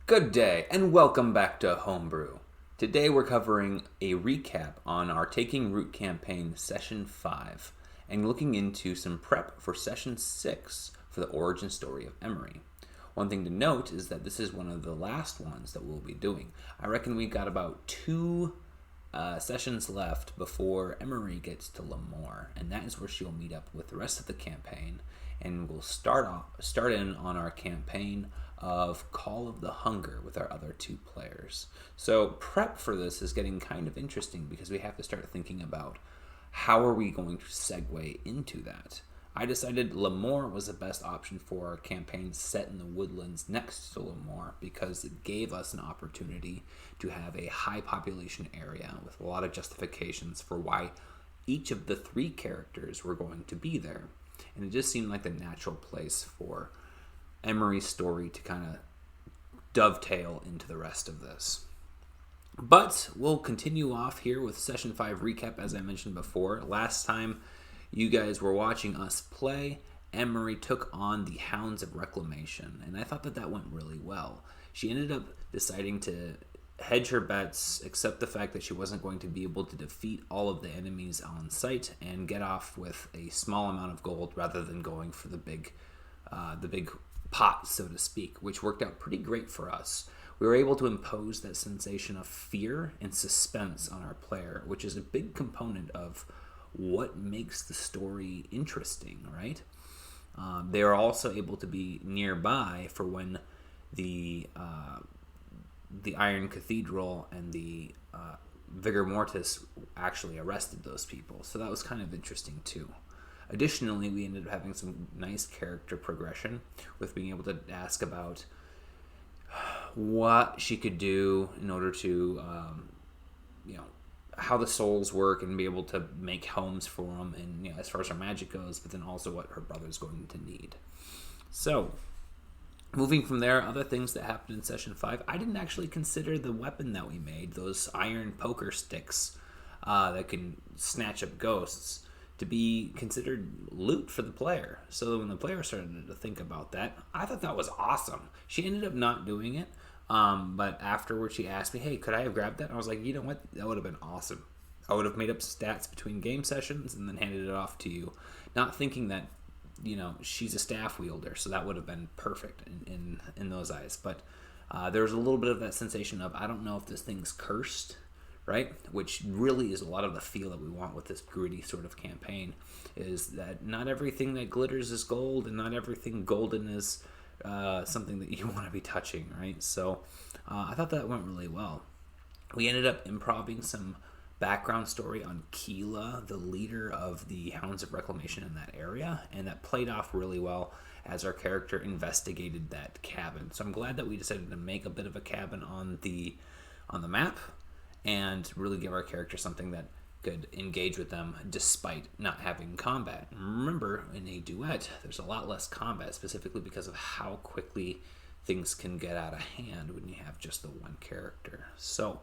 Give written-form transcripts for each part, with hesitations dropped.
Good day, and welcome back to Homebrew. Today we're covering a recap on our Taking Root campaign Session 5, and looking into some prep for Session 6 for the origin story of Emery. One thing to note is that this is one of the last ones that we'll be doing. I reckon we've got about two sessions left before Emery gets to Lemoore, and that is where she'll meet up with the rest of the campaign, and we'll start in on our campaign of Call of the Hunger with our other two players. So prep for this is getting kind of interesting because we have to start thinking about how are we going to segue into that. I decided Lemoore was the best option for our campaign set in the woodlands next to Lemoore because it gave us an opportunity to have a high population area with a lot of justifications for why each of the three characters were going to be there. And it just seemed like the natural place for Emery's story to kind of dovetail into the rest of this. But we'll continue off here with Session 5 recap, as I mentioned before. Last time you guys were watching us play, Emery took on the Hounds of Reclamation, and I thought that went really well. She ended up deciding to hedge her bets, accept the fact that she wasn't going to be able to defeat all of the enemies on site, and get off with a small amount of gold rather than going for the big pot, so to speak, which worked out pretty great for us. We were able to impose that sensation of fear and suspense on our player, which is a big component of what makes the story interesting, right? They are also able to be nearby for when the Iron Cathedral and the Vigor Mortis actually arrested those people, so that was kind of interesting too. Additionally, we ended up having some nice character progression with being able to ask about what she could do in order to, how the souls work and be able to make homes for them, and as far as her magic goes, but then also what her brother's going to need. So, moving from there, other things that happened in Session 5, I didn't actually consider the weapon that we made, those iron poker sticks that can snatch up ghosts, to be considered loot for the player. So when the player started to think about that, I thought that was awesome. She ended up not doing it, but afterwards she asked me, hey, could I have grabbed that? And I was like, you know what? That would have been awesome. I would have made up stats between game sessions and then handed it off to you, not thinking that, she's a staff wielder, so that would have been perfect in those eyes. But there was a little bit of that sensation of, I don't know if this thing's cursed, right? Which really is a lot of the feel that we want with this gritty sort of campaign, is that not everything that glitters is gold, and not everything golden is something that you want to be touching, right? So I thought that went really well. We ended up improvising some background story on Keela, the leader of the Hounds of Reclamation in that area, and that played off really well as our character investigated that cabin. So I'm glad that we decided to make a bit of a cabin on the map, and really give our character something that could engage with them despite not having combat. Remember, in a duet, there's a lot less combat, specifically because of how quickly things can get out of hand when you have just the one character. So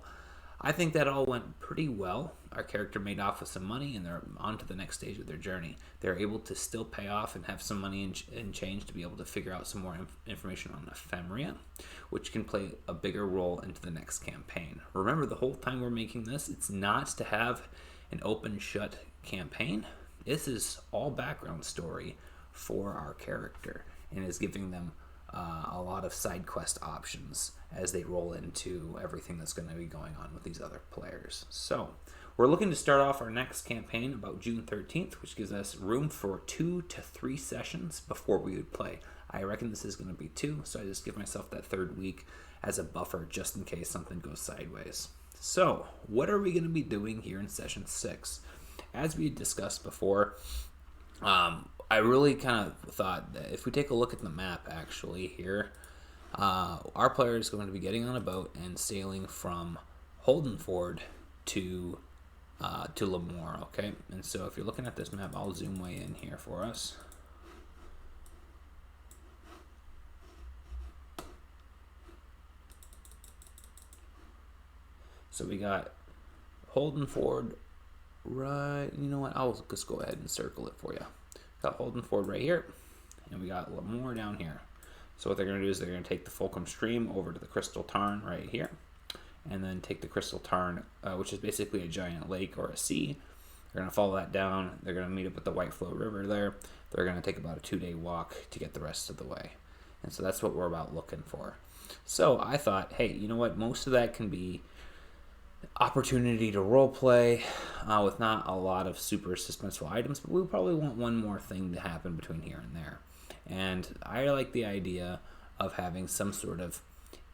I think that all went pretty well. Our character made off with some money, and they're on to the next stage of their journey. They're able to still pay off and have some money and change to be able to figure out some more information on Ephemeria, which can play a bigger role into the next campaign. Remember, the whole time we're making this, it's not to have an open-shut campaign. This is all background story for our character, and is giving them a lot of side quest options as they roll into everything that's going to be going on with these other players. So we're looking to start off our next campaign about June 13th, which gives us room for 2 to 3 sessions before we would play. I reckon this is going to be 2, so I just give myself that third week as a buffer just in case something goes sideways. So what are we going to be doing here in Session 6? As we discussed before, I really kind of thought that if we take a look at the map actually here, our player is going to be getting on a boat and sailing from Holdenford to Lemoore, okay? And so if you're looking at this map, I'll zoom way in here for us. So we got Holdenford right, you know what, I'll just go ahead and circle it for you. Got Holdenford right here, and we got Lemoore down here. So what they're going to do is they're going to take the Fulcrum Stream over to the Crystal Tarn right here, and then take the Crystal Tarn, which is basically a giant lake or a sea. They're going to follow that down. They're going to meet up with the White Flow River there. They're going to take about a 2-day walk to get the rest of the way. And so that's what we're about looking for. So I thought, hey, you know what? Most of that can be opportunity to role play with not a lot of super suspenseful items, but we probably want one more thing to happen between here and there. And I like the idea of having some sort of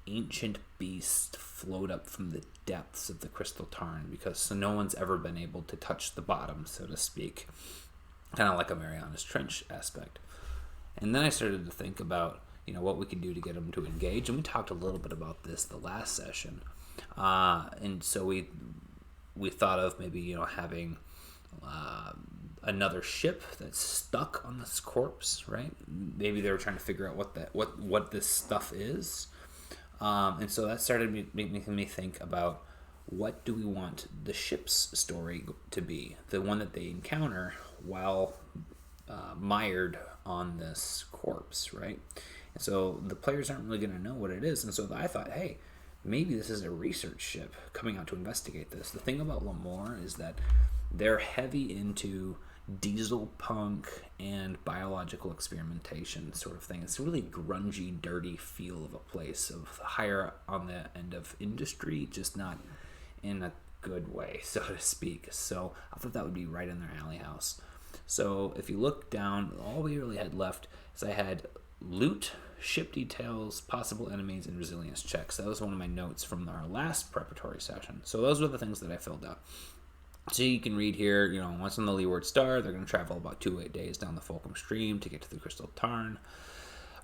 ancient beast float up from the depths of the Crystal Tarn, because no one's ever been able to touch the bottom, so to speak. Kind of like a Mariana's Trench aspect. And then I started to think about, what we could do to get them to engage. And we talked a little bit about this the last session. And so we thought of maybe, having another ship that's stuck on this corpse, right? Maybe they were trying to figure out what this stuff is. And so that started making me think about, what do we want the ship's story to be? The one that they encounter while mired on this corpse, right? And so the players aren't really going to know what it is. And so I thought, hey, maybe this is a research ship coming out to investigate this. The thing about Lemoore is that they're heavy into diesel punk and biological experimentation sort of thing. It's a really grungy, dirty feel of a place, of higher on the end of industry, just not in a good way, so to speak. So I thought that would be right in their alley house. So if you look down, all we really had left is I had loot, ship details, possible enemies, and resilience checks. That was one of my notes from our last preparatory session. So those were the things that I filled out. So you can read here, once on the Leeward Star, they're going to travel about 2 days down the Fulcrum Stream to get to the Crystal Tarn.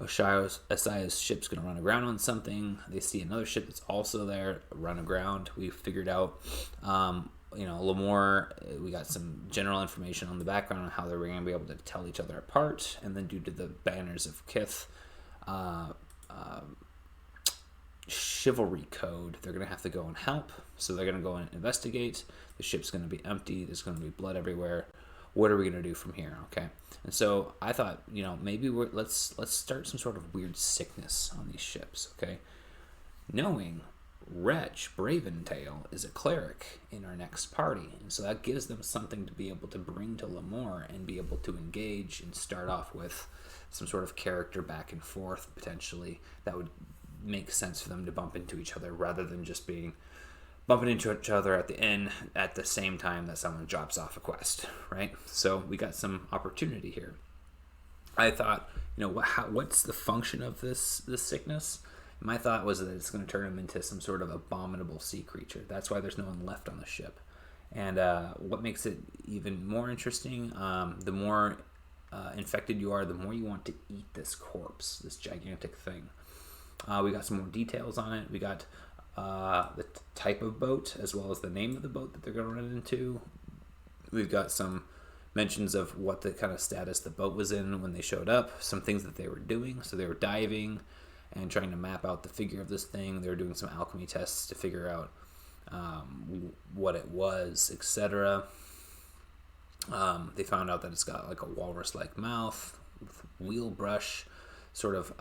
Osai's ship's going to run aground on something. They see another ship that's also there, run aground. We figured out, Lemoore, we got some general information on the background on how they're going to be able to tell each other apart. And then due to the Banners of Kith chivalry code, they're going to have to go and help. So they're going to go and investigate. The ship's going to be empty. There's going to be blood everywhere. What are we going to do from here? Okay. And so I thought, maybe let's start some sort of weird sickness on these ships. Okay. Knowing Wretch Braventail is a cleric in our next party. And so that gives them something to be able to bring to Lemoore and be able to engage and start off with some sort of character back and forth, potentially, that would make sense for them to bump into each other rather than just bumping into each other at the inn at the same time that someone drops off a quest, right? So we got some opportunity here. I thought, what's the function of this sickness? My thought was that it's going to turn him into some sort of abominable sea creature. That's why there's no one left on the ship. And what makes it even more interesting, the more infected you are, the more you want to eat this corpse, this gigantic thing. We got some more details on it. We got the type of boat, as well as the name of the boat that they're going to run into. We've got some mentions of what the kind of status the boat was in when they showed up, some things that they were doing. So they were diving and trying to map out the figure of this thing. They were doing some alchemy tests to figure out what it was, etc. They found out that it's got like a walrus-like mouth, with wheel brush sort of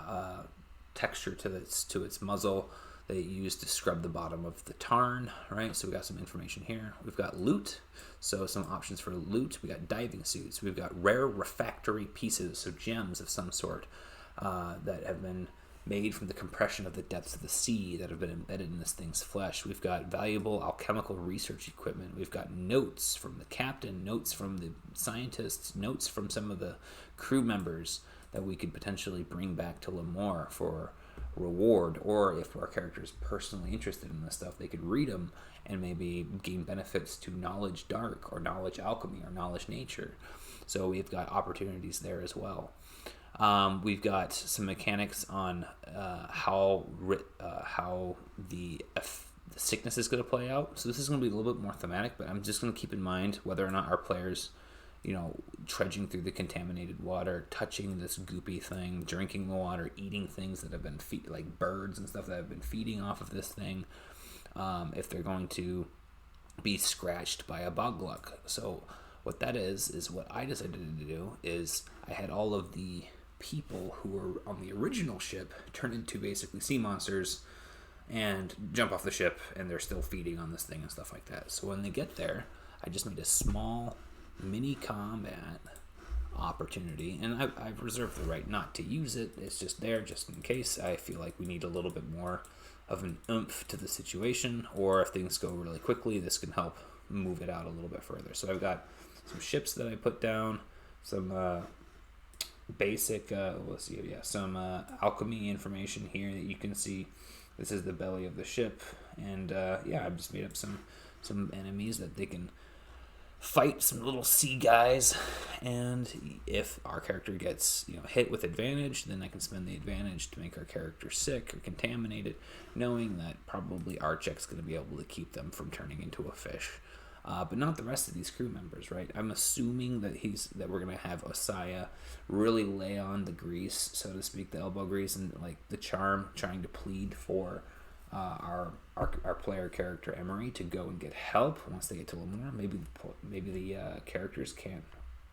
texture to its muzzle. They used to scrub the bottom of the tarn, right? So we got some information here. We've got loot, so some options for loot. We got diving suits. We've got rare refractory pieces, so gems of some sort that have been made from the compression of the depths of the sea that have been embedded in this thing's flesh. We've got valuable alchemical research equipment. We've got notes from the captain, notes from the scientists, notes from some of the crew members that we could potentially bring back to Lemoore for reward, or if our character is personally interested in this stuff, they could read them and maybe gain benefits to knowledge dark or knowledge alchemy or knowledge nature. So we've got opportunities there as well. We've got some mechanics on how the sickness is going to play out. So this is going to be a little bit more thematic, but I'm just going to keep in mind whether or not our players, trudging through the contaminated water, touching this goopy thing, drinking the water, eating things that have been like birds and stuff that have been feeding off of this thing, if they're going to be scratched by a bogluk. So what that is what I decided to do is I had all of the people who were on the original ship turn into basically sea monsters and jump off the ship, and they're still feeding on this thing and stuff like that. So when they get there, I just made a small mini combat opportunity, and I've reserved the right not to use it. It's just there just in case I feel like we need a little bit more of an oomph to the situation, or if things go really quickly, this can help move it out a little bit further. So I've got some ships that I put down, some basic some alchemy information here that you can see. This is the belly of the ship, and I've just made up some enemies that they can fight, some little sea guys, and if our character gets hit with advantage, then I can spend the advantage to make our character sick or contaminated, knowing that probably our check's going to be able to keep them from turning into a fish. But not the rest of these crew members, right? I'm assuming that we're gonna have Osaya really lay on the grease, so to speak, the elbow grease, and like the charm, trying to plead for our player character Emery to go and get help once they get to Lemoore. Maybe the characters can't,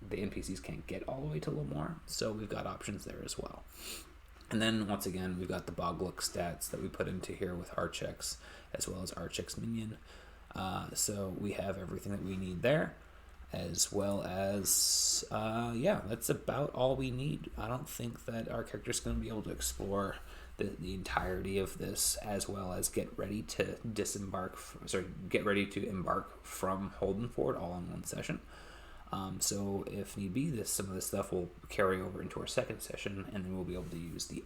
the NPCs can't get all the way to Lemoore, so we've got options there as well. And then once again, we've got the Boglook stats that we put into here with Archex, as well as Archex minion. So we have everything that we need there, as well as, that's about all we need. I don't think that our character's going to be able to explore the entirety of this, as well as get ready to embark from Holdenford all in one session. So if need be, some of this stuff will carry over into our second session, and then we'll be able to use the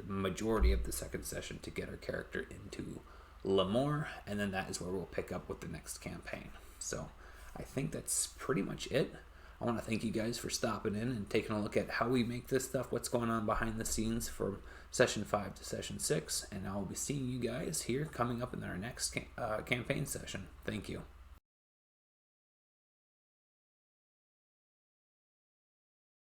majority of the second session to get our character into Lemoore, and then that is where we'll pick up with the next campaign. So I think that's pretty much it. I want to thank you guys for stopping in and taking a look at how we make this stuff, what's going on behind the scenes from session 5 to session 6, and I'll be seeing you guys here coming up in our next campaign session. Thank you.